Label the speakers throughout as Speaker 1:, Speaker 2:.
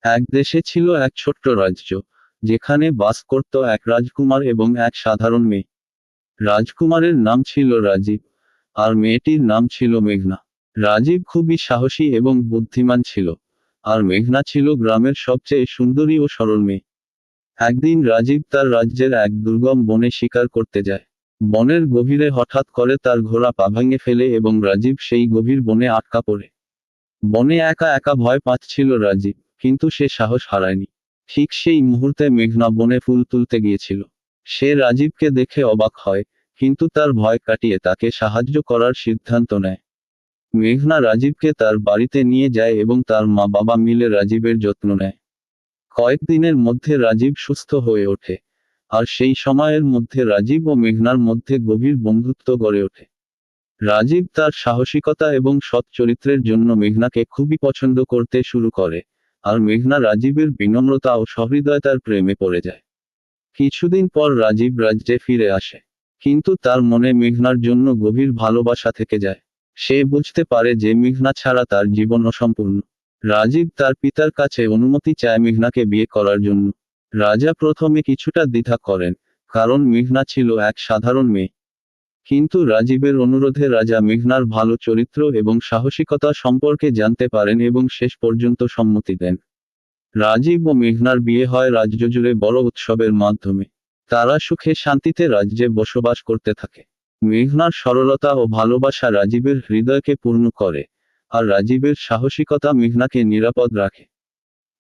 Speaker 1: এক দেশে ছিল এক ছোট্ট রাজ্য, যেখানে বাস করত এক রাজকুমার এবং এক সাধারণ মেয়ে। রাজকুমারের নাম ছিল রাজীব, আর মেয়েটির নাম ছিল মেঘনা। রাজীব খুবই সাহসী এবং বুদ্ধিমান ছিল, আর মেঘনা ছিল গ্রামের সবচেয়ে সুন্দরী ও সরল মেয়ে। একদিন রাজীব তার রাজ্যের এক দুর্গম বনে শিকার করতে যায়। বনের গভীরে হঠাৎ করে তার ঘোড়া পা ভেঙে ফেলে এবং রাজীব সেই গভীর বনে আটকা পড়ে। বনে একা একা ভয় পাচ্ছিল রাজীব, কিন্তু সে সাহস হারায়নি। ঠিক সেই মুহূর্তে মেঘনা বনে ফুল তুলতে গিয়েছিল। সে রাজীবকে দেখে অবাক হয়, কিন্তু তার ভয় কাটিয়ে তাকে সাহায্য করার সিদ্ধান্ত নেয়। মেঘনা রাজীবকে তার বাড়িতে নিয়ে যায় এবং তার মা বাবা মিলে রাজীবের যত্ন নেয়। কয়েকদিনের মধ্যে রাজীব সুস্থ হয়ে ওঠে, আর সেই সময়ের মধ্যে রাজীব ও মেঘনার মধ্যে গভীর বন্ধুত্ব গড়ে ওঠে। রাজীব তার সাহসিকতা এবং সৎ চরিত্রের জন্য মেঘনাকে খুবই পছন্দ করতে শুরু করে, আর মেঘনা রাজীবের বিনম্রতা ও সহৃদয়তার প্রেমে পড়ে যায়। কিছুদিন পর রাজীব রাজ্যে ফিরে আসে, কিন্তু তার মনে মেঘনার জন্য গভীর ভালোবাসা থেকে যায়। সে বুঝতে পারে যে মেঘনা ছাড়া তার জীবন অসম্পূর্ণ। রাজীব তার পিতার কাছে অনুমতি চায় মেঘনাকে বিয়ে করার জন্য। রাজা প্রথমে কিছুটা দ্বিধা করেন, কারণ মেঘনা ছিল এক সাধারণ মেয়ে। কিন্তু রাজীবের অনুরোধে রাজা মেঘনার ভালো চরিত্র এবং সাহসিকতা সম্পর্কে জানতে পারেন এবং শেষ পর্যন্ত সম্মতি দেন। রাজীব ও মেঘনার বিয়ে হয় রাজ্যজুড়ে বড় উৎসবের মাধ্যমে। তারা সুখে শান্তিতে রাজ্যে বসবাস করতে থাকে। মেঘনার সরলতা ও ভালোবাসা রাজীবের হৃদয়কে পূর্ণ করে, আর রাজীবের সাহসিকতা মেঘনাকে নিরাপদ রাখে।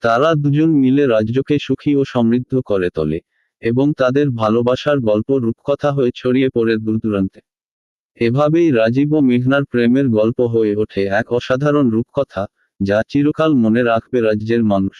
Speaker 1: তারা দুজন মিলে রাজ্যকে সুখী ও সমৃদ্ধ করে তোলে, এবং তাদের ভালোবাসার গল্প রূপকথা হয়ে ছড়িয়ে পড়ে দূরদূরান্তে। এভাবেই রাজীব ও মেঘনার প্রেমের গল্প হয়ে ওঠে এক অসাধারণ রূপকথা, যা চিরকাল মনে রাখবে রাজ্যের মানুষ।